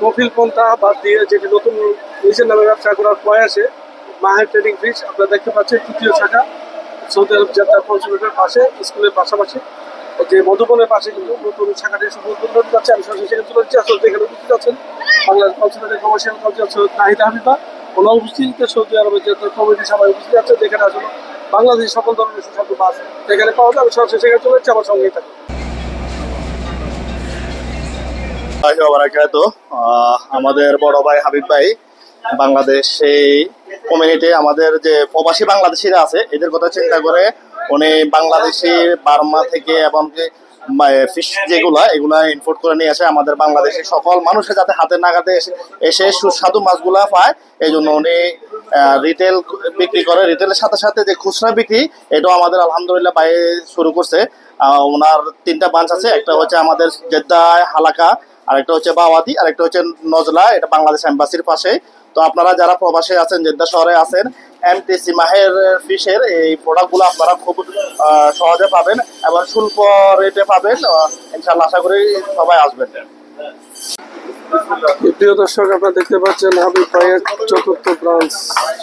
কফিল পন্থা বাদ দিয়ে যেটি নতুন নিজের নামে ব্যবসা করার প্রয়াসে মাহের ট্রেডিং ফিশ আপনারা দেখতে পাচ্ছেন তৃতীয় শাখা সৌদি আরব জেদ্দা কনসুলেটের পাশে স্কুলের পাশাপাশি যে মধুবনের পাশে কিন্তু নতুন শাখাটি শুধু উদ্বোধন যাচ্ছে। আমি সরাসরি সেখানে চলে যাচ্ছি। আসলে যেখানে উপস্থিত আছেন বাংলাদেশ কনসুলেটের কমার্শিয়াল কাউন্সিল সৈয়দ নাহিদা হাবিবা ওনা উপস্থিতিতে সৌদি আরবের যে কমিটি সবাই উপস্থিত আছে, যেখানে আসলে বাংলাদেশের সকল ধরনের সুস্বাদু মাছ যেখানে পাওয়া যায়। আমি সরাসরি সেখানে চলে যাচ্ছি, আমার সঙ্গেই থাকি। আমাদের বড় ভাই হাবিব ভাই বাংলাদেশ সেই কমিউনিটি আমাদের যে প্রবাসী বাংলাদেশিরা আছে এদের কথা চিন্তা করে উনি বাংলাদেশি বার্মা থেকে এবং ফিশ এগুলা ইম্পোর্ট করে নিয়ে আসে আমাদের বাংলাদেশের সকল মানুষের যাতে হাতের নাগাদে এসে সুস্বাদু মাছগুলা পায়। এই জন্য উনি রিটেল বিক্রি করে, রিটেলের সাথে সাথে যে খুচরা বিক্রি এটাও আমাদের আলহামদুলিল্লাহ ভাই শুরু করছে। ওনার 3টা ব্রাঞ্চ আছে, একটা হচ্ছে আমাদের জেদ্দা হালাকা, আরেকটা হচ্ছে বাওয়াদি, আরেকটা হচ্ছে নজলা, এটা বাংলাদেশ এম্বাসির পাশে। তো আপনারা যারা প্রবাসে আছেন, জেদ্দা শহরে আছেন, এমটিসি মাহের ফিশের এই প্রোডাক্টগুলো আপনারা খুব সহজে পাবেন এবং স্বল্প রেটে পাবেন। ইনশাআল্লাহ আশা করি সবাই আসবেন। প্রিয় দর্শক, আপনারা দেখতে পাচ্ছেন হাবিব ভাইয়ের 4র্থ ব্রাঞ্চ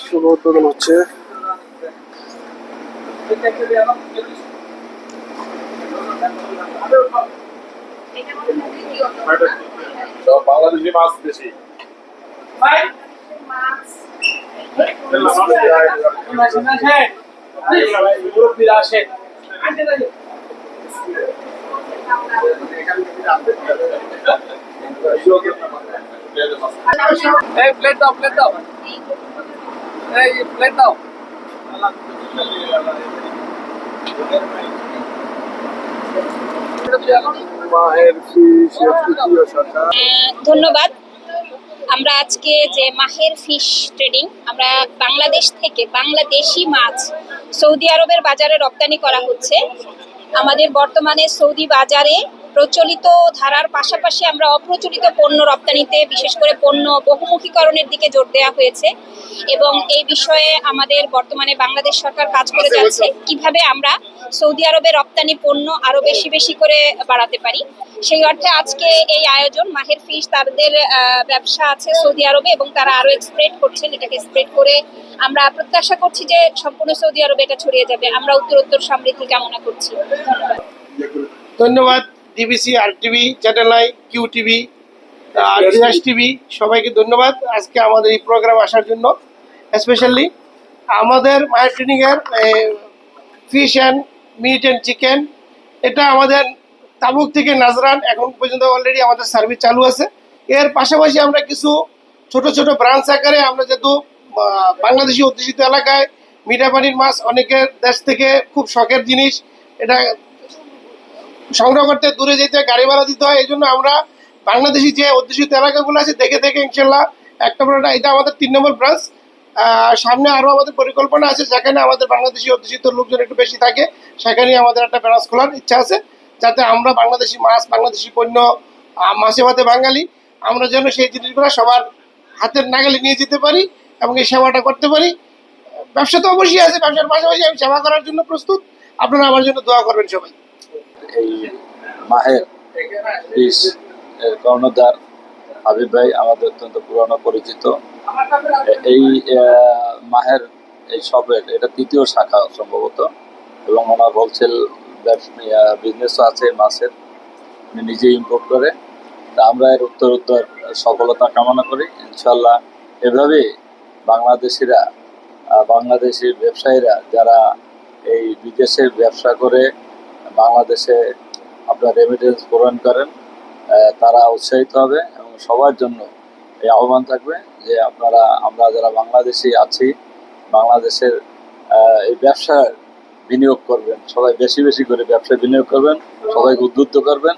শুভ উদ্বোধন হচ্ছে। বাংলাদেশি মাছ বেশি প্লেট দাও, প্লেট দাও, এই প্লেট দাও। ধন্যবাদ। আমরা আজকে যে মাহের ফিশ ট্রেডিং, আমরা বাংলাদেশ থেকে বাংলাদেশি মাছ সৌদি আরবের বাজারে রপ্তানি করা হচ্ছে। আমাদের বর্তমানে সৌদি বাজারে প্রচলিত ধারার পাশাপাশি আমরা অপ্রচলিত পণ্য রপ্তানিতে, বিশেষ করে পণ্য বহুমুখীকরণের দিকে জোর দেওয়া হয়েছে এবং এই বিষয়ে আমাদের বর্তমানে বাংলাদেশ সরকার কাজ করে যাচ্ছে কিভাবে আমরা সৌদি আরবে রপ্তানি পণ্য আরো বেশি বেশি করে বাড়াতে পারি। সেই অর্থে আজকে এই আয়োজন। মাহের ফিশ তাদের ব্যবসা আছে সৌদি আরবে এবং তারা আরো এক্সপ্রেড করছেন। এটাকে স্প্রেড করে আমরা প্রত্যাশা করছি যে সম্পূর্ণ সৌদি আরবে এটা ছড়িয়ে যাবে। আমরা উত্তরোত্তর সমৃদ্ধি কামনা করছি। ধন্যবাদ। ধন্যবাদ DBC, R TV, channel I, Q TV, Riaz TV, সবাইকে ধন্যবাদ আজকে আমাদের এই প্রোগ্রাম আসার জন্য। স্পেশালি আমাদের মায়ের ট্রেনিংয়ের fish and meat and chicken, এটা আমাদের তাবুক থেকে নাজরান এখন পর্যন্ত অলরেডি আমাদের সার্ভিস চালু আছে। এর পাশাপাশি আমরা কিছু ছোট ছোট ব্রাঞ্চ আকারে আমরা যেহেতু বাংলাদেশি অধ্যুষিত এলাকায় মিঠা পানির মাছ অনেকের দেশ থেকে খুব শখের জিনিস, এটা সংগ্রহ করতে দূরে যেতে গাড়ি ভাড়া দিতে হয়। এই জন্য আমরা বাংলাদেশি যে অধ্যুষিত এলাকাগুলো আছে দেখে দেখে ইনশাল্লাহ একটা এটা আমাদের 3 নম্বর ব্রাঞ্চ। সামনে আরও আমাদের পরিকল্পনা আছে, যেখানে আমাদের বাংলাদেশি অধ্যুষিত লোকজন একটু বেশি থাকে, সেখানেই আমাদের একটা ব্রাঞ্চ খোলার ইচ্ছা আছে, যাতে আমরা বাংলাদেশি মাছ, বাংলাদেশি পণ্য, মাছে ভাতে বাঙালি, আমরা যেন সেই জিনিসগুলো সবার হাতের নাগালে নিয়ে যেতে পারি এবং এই সেবাটা করতে পারি। ব্যবসা তো অবশ্যই আছে, ব্যবসার পাশাপাশি আমি সেবা করার জন্য প্রস্তুত। আপনারা আমার জন্য দোয়া করবেন সবাই। এই মাহের ফিশ এর কর্ণধার হাবিব ভাই আমাদের অত্যন্ত পুরনো পরিচিত। এই মাহের এই শপের এটা 3য় শাখা সম্ভবত, এবং ওনার হোলসেল বিজনেসও আছে মাছের, উনি নিজেই ইম্পোর্ট করে। তা আমরা এর উত্তরোত্তর সফলতা কামনা করি। ইনশাল্লাহ এভাবে বাংলাদেশিরা, বাংলাদেশি ব্যবসায়ীরা যারা এই বিদেশে ব্যবসা করে বাংলাদেশে আপনার রেমিটেন্স প্রদান করেন, তারা উৎসাহিত হবে এবং সবার জন্য এই আহ্বান থাকবে যে আমরা যারা বাংলাদেশি আছি, বাংলাদেশের এই ব্যবসার বিনিয়োগ করবেন, সবাই বেশি বেশি করে ব্যবসায় বিনিয়োগ করবেন, সবাইকে উদ্বুদ্ধ করবেন।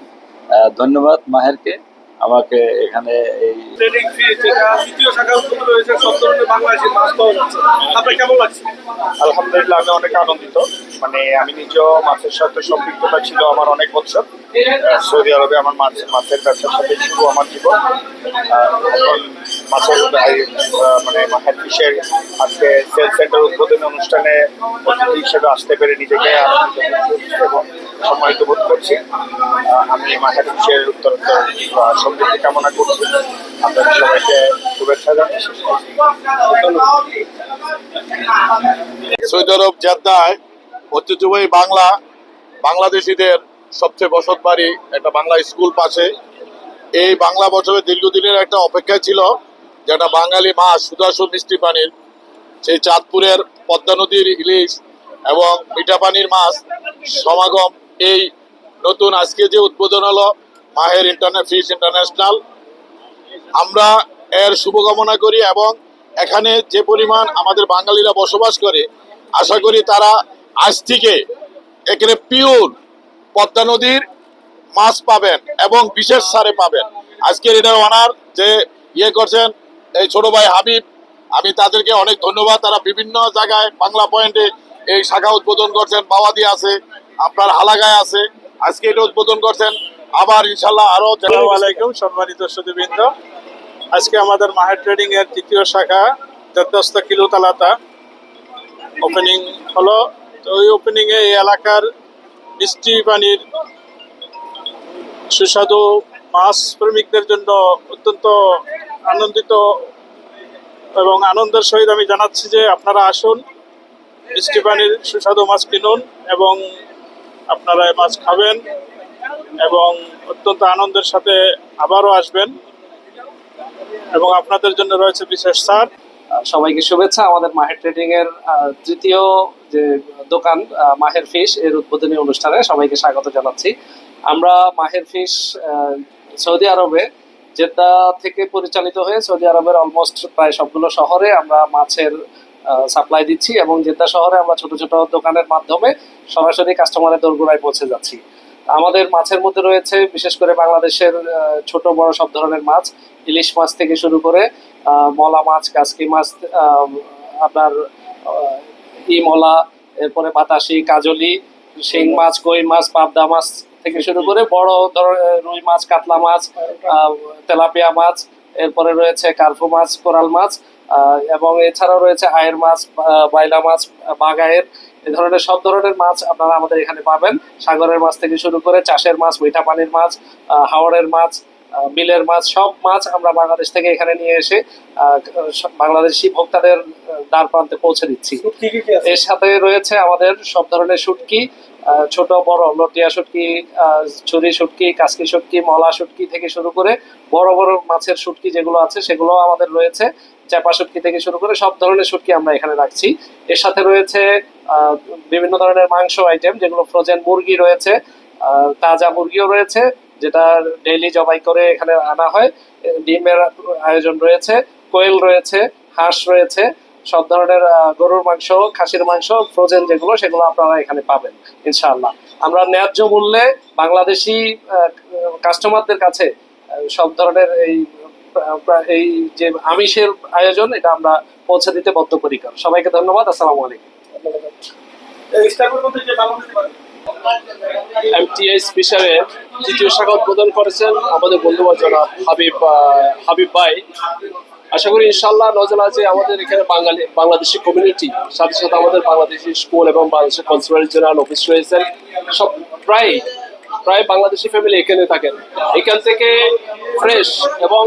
ধন্যবাদ মাহেরকে আমাকে এখানে এই ট্রেডিং ফিশ যেটা তৃতীয় শাখা উদ্বোধন হয়েছে, সব ধরনের বাংলাদেশি মাছ পাওয়া যাচ্ছে। আপনার কেমন লাগছে? আলহামদুলিল্লাহ আমি অনেক আনন্দিত। মানে আমি নিজেও মাছের সাথে সম্পৃক্ততা ছিল আমার অনেক বছর। সৌদি আরবে আমার মাছের ব্যবসার সাথে শুরু আমার জীবন। মাছের মানে মাহের ফিশের আজকে সেল সেন্টার উদ্বোধনী অনুষ্ঠানে অতিথি হিসেবে আসতে পেরে নিজেকে আনন্দিত এবং সম্মানিত বোধ করছি। আমি মাহের ফিশের উত্তরোত্তর সমৃদ্ধি কামনা করছি। আপনাদের সবাইকে শুভেচ্ছা জানাচ্ছি। সৌদি আরব জেদ্দায় ঐতিহ্যবাহী বাংলাদেশিদের সবচেয়ে বসত বাড়ি একটা বাংলা স্কুল পাশে। এই বাংলা বছরের দীর্ঘদিনের একটা অপেক্ষা ছিল, যেটা বাঙালি মাছ সুধাসু মিষ্টি পানির, সেই চাঁদপুরের পদ্মা নদীর ইলিশ এবং মিঠা পানির মাছ সমাগম। এই নতুন আজকে যে উদ্বোধন হলো মাহের ফিশ ইন্টারন্যাশনাল, আমরা এর শুভকামনা করি এবং এখানে যে পরিমাণ আমাদের বাঙালিরা বসবাস করে, আশা করি তারা আজ থেকে এখানে পিওর পদ্মা নদীর মাছ পাবেন এবং বিশেষ সারে পাবেন। আজকের এটার অনার যে করছেন এই ছোট ভাই হাবিব, আমি তাদেরকে অনেক ধন্যবাদ। তারা বিভিন্ন জায়গায় বাংলা পয়েন্টে এই শাখা উদ্বোধন করছেন, বাওয়াদি আছে, আপনার হালাগায় আছে, আজকে এটা উদ্বোধন করছেন। আবার ইনশাল্লাহ আরো। আসসালামু আলাইকুম সম্মানিত সুধীবৃন্দ, আজকে আমাদের মাহের ট্রেডিং এর তৃতীয় শাখা জেদ্দাস্তা কিলোতালাতা ওপেনিং হলো। তো ওই ওপেনিং এ এই এলাকার মিষ্টি পানির সুস্বাদু মাছ প্রেমিকদের জন্য অত্যন্ত আনন্দিত এবং আনন্দের সহিত আমি জানাচ্ছি যে আপনারা আসুন, মিষ্টি পানির সুস্বাদু মাছ কিনুন এবং আপনারা এই মাছ খাবেন এবং অত্যন্ত আনন্দের সাথে আবারও আসবেন এবং আপনাদের জন্য রয়েছে বিশেষ ছাড়। সবাইকে শুভেচ্ছা। আমাদের মাহের ট্রেডিং এর তৃতীয় যে দোকান মাহের ফিশ এর উদ্বোধনী অনুষ্ঠানে সবাইকে স্বাগত জানাচ্ছি। আমরা মাহের ফিশ সৌদি আরবে জেদ্দা থেকে পরিচালিত হয়ে সৌদি আরবের অলমোস্ট প্রায় সবগুলো শহরে আমরা মাছের সাপ্লাই দিচ্ছি এবং জেদ্দা শহরে আমরা ছোট ছোট দোকানের মাধ্যমে সরাসরি কাস্টমারের দোরগোড়ায় পৌঁছে যাচ্ছি। আমাদের মাছের মধ্যে রয়েছে বিশেষ করে বাংলাদেশের ছোট বড় সব ধরনের মাছ, ইলিশ মাছ থেকে শুরু করে মলা মাছ, কাসকি মাছ, আপনার ইমলা, এরপরে বাতাসি, কাজলি, শিং মাছ, কই মাছ, পাবদা মাছ থেকে শুরু করে বড় ধরনের রুই মাছ, কাতলা মাছ, তেলাপিয়া মাছ, এরপরে রয়েছে কার্পু মাছ, কোরাল মাছ এবং এছাড়াও রয়েছে আয়ের মাছ, বাইলা মাছ, বাগায়ের, এ ধরনের সব ধরনের মাছ আপনারা আমাদের এখানে পাবেন। সাগরের মাছ থেকে শুরু করে চাষের মাছ, মিঠা পানির মাছ, হাওড়ের মাছ, বিলের মাছ, সব মাছ আমরা বাংলাদেশ থেকে এখানে নিয়ে এসে বাংলাদেশি ভোক্তাদের দ্বার প্রান্তে পৌঁছে দিচ্ছি। এর সাথে রয়েছে আমাদের সব ধরনের শুটকি, ছোট বড় লটিয়া শুটকি, ছুরি শুটকি, কাসকি শুটকি, মলা শুটকি থেকে শুরু করে বড় বড় মাছের শুটকি যেগুলো আছে সেগুলো আমাদের রয়েছে। চাপা শুটকি থেকে শুরু করে সব ধরনের শুটকি আমরা এখানে রাখছি। এর সাথে রয়েছে বিভিন্ন ধরনের মাংস আইটেম, যেগুলো ফ্রোজেন মুরগি রয়েছে, তাজা মুরগিও রয়েছে যেটা ডেইলি জবাই করে এখানে আনা হয়। ডিমের আয়োজন রয়েছে, কোয়েল রয়েছে, হাঁস রয়েছে, সব ধরনের গরুর মাংস, খাসির মাংস, ফ্রোজেন যেগুলো সেগুলো আপনারা এখানে পাবেন ইনশাআল্লাহ। আমরা ন্যায্য মূল্যে বাংলাদেশি কাস্টমারদের কাছে সব ধরনের এই যে আমিষের আয়োজন এটা আমরা পৌঁছে দিতে বদ্ধপরিকর। সবাইকে ধন্যবাদ। আসসালামু আলাইকুম। এমটিএস ফিশারের তৃতীয় শাখা উদ্বোধন করেছেন আমাদের বন্ধুবান্ধব জনাব হাবিব ভাই। আশা করি ইনশাল্লাহ নজর আছে আমাদের এখানে বাংলাদেশি কমিউনিটি, সাথে সাথে আমাদের বাংলাদেশি স্কুল এবং বাংলাদেশের কনসুলেট জেনারেল অফিস রয়েছেন, সব প্রায় বাংলাদেশি ফ্যামিলি এখানে থাকেন। এখান থেকে ফ্রেশ এবং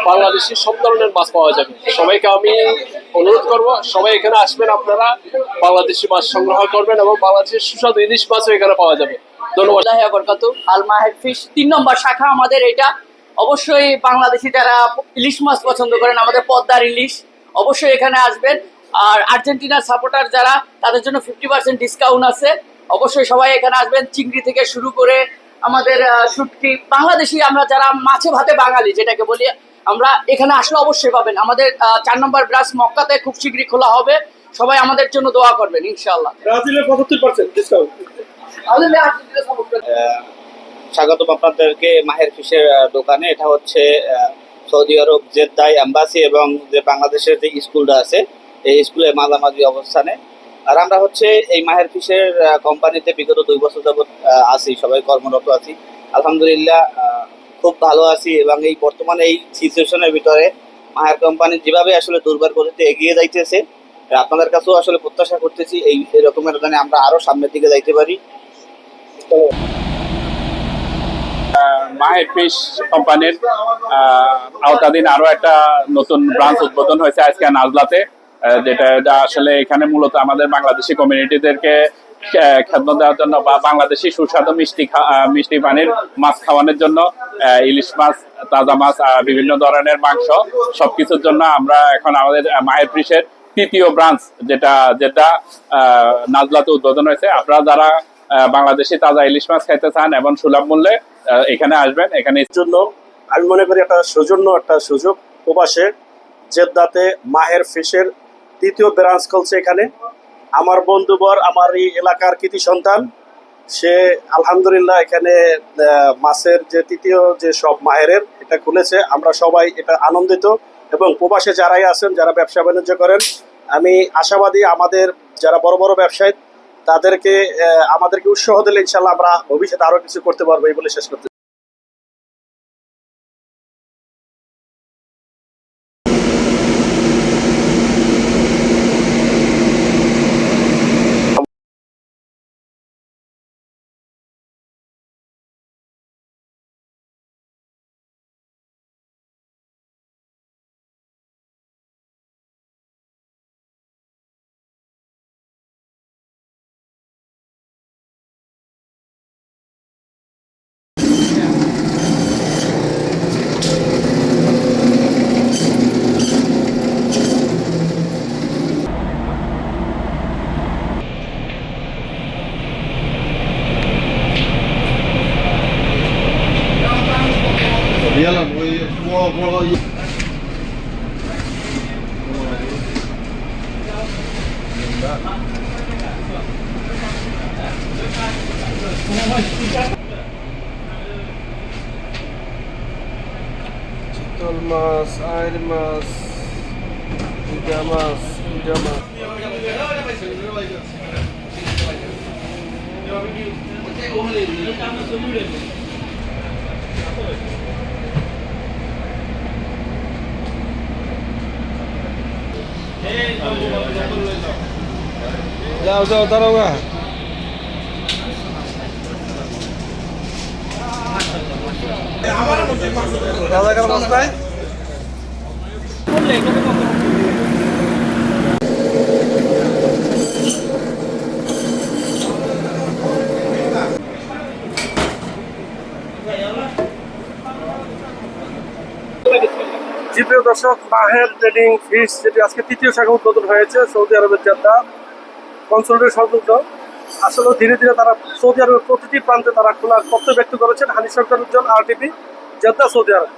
বাংলাদেশি সব ধরনের মাছ পাওয়া যাবে। সবাইকে আমি অনুরোধ করব, সবাই এখানে আসবেন, আপনারা বাংলাদেশি মাছ সংগ্রহ করবেন এবং বাংলাদেশের সুস্বাদু ইলিশ মাছও এখানে পাওয়া যাবে। ধন্যবাদ। আল মাহের ফিশ 3 নম্বর শাখা আমাদের এটা। অবশ্যই বাংলাদেশি যারা ইলিশ মাছ পছন্দ করেন, আমাদের পদ্মার ইলিশ, অবশ্যই এখানে আসবেন। আর আর্জেন্টিনার সাপোর্টার যারা, তাদের জন্য 50% ডিসকাউন্ট আছে। অবশ্যই সবাই এখানে আসবেন। চিংড়ি থেকে শুরু করে আমাদের শুটকি, বাংলাদেশি আমরা যারা মাছে ভাতে বাঙালি যেটাকে বলি, আমরা এখানে আসলে অবশ্যই পাবেন। আমাদের 4 নম্বর ব্রাঞ্চ মক্কাতে খুব শীঘ্রই খোলা হবে। সবাই আমাদের জন্য দোয়া করবেন ইনশাআল্লাহ। ব্রাজিলের 75% ডিসকাউন্ট। স্বাগতম আপনাদেরকে মাহের ফিশের দোকানে। এটা হচ্ছে সৌদি আরব জেদ্দায় এম্বাসি এবং যে বাংলাদেশের যে স্কুলটা আছে এই স্কুলের মাঝামাঝি অবস্থানে। আর আমরা হচ্ছে এই মাহের ফিশের কোম্পানিতে বিগত 2 বছর যাবত আছি, সবাই কর্মরত আছি। আলহামদুলিল্লাহ খুব ভালো আছি এবং এই বর্তমানে এই সিচুয়েশনের ভিতরে মাহের কোম্পানি যেভাবে আসলে দুর্বার গতিতে এগিয়ে যাইতেছে, আপনাদের কাছেও আসলে প্রত্যাশা করতেছি এই রকমের আমরা আরো সামনের দিকে যাইতে পারি। মাহের ফিশ কোম্পানির আওতাধীন আরো একটা নতুন ব্রাঞ্চ উদ্বোধন হয়েছে আজকে নাজলাতে, যেটা আসলে এখানে মূলত আমাদের বাংলাদেশি কমিউনিটিদেরকে খেদমত দেওয়ার জন্য বা বাংলাদেশি সুস্বাদু মিষ্টি পানির মাছ খাওয়ানোর জন্য ইলিশ মাছ, তাজা মাছ, বিভিন্ন ধরনের মাংস সবকিছুর জন্য আমরা এখন আমাদের মাহের ফিশের তৃতীয় ব্রাঞ্চ যেটা নাজলাতে উদ্বোধন হয়েছে। আপনারা যারা বাংলাদেশি তাজা ইলিশ মাছ খাইতে চান এবং সুলভ মূল্যে এখানে আসবেন। এখানে জন্য আমি মনে করি একটা সৌজন্য একটা সুযোগ, প্রবাসে জেদ্দাতে মাহের ফিশের তৃতীয় ব্রাঞ্চ খুলছে। এখানে আমার বন্ধুবর, আমার এই এলাকার কৃতি সন্তান, সে আলহামদুলিল্লাহ এখানে মাছের যে তৃতীয় যে সব মাহেরের এটা খুলেছে। আমরা সবাই এটা আনন্দিত এবং প্রবাসে যারাই আছেন, যারা ব্যবসা বাণিজ্য করেন, আমি আশাবাদী আমাদের যারা বড় বড় ব্যবসায়ী আমাদেরকে উৎসাহ দিলে ইনশাল্লাহ আমরা ভবিষ্যতে আরো কিছু করতে পারবো, এই বলে শেষ করতে। চিতল মাছ, আইর মাছ, ইগা মাছ, ইগা মাছ। যাও যাও দাঁড়াও গা। দাদা কেমন অবস্থায়? জি প্রিয় দর্শক, মাহের ট্রেডিং ফিশ যেটি আজকে তৃতীয় শাখা উদ্বোধন হয়েছে সৌদি আরবের জেদ্দা কনসুলেটের সংযুক্ত। আসলে ধীরে ধীরে তারা সৌদি আরবের প্রতিটি প্রান্তে তারা খোলার তথ্য ব্যক্ত করেছেন। হানিফ সরকার উজ্জ্বল, RTV, জেদ্দা, সৌদি আরব।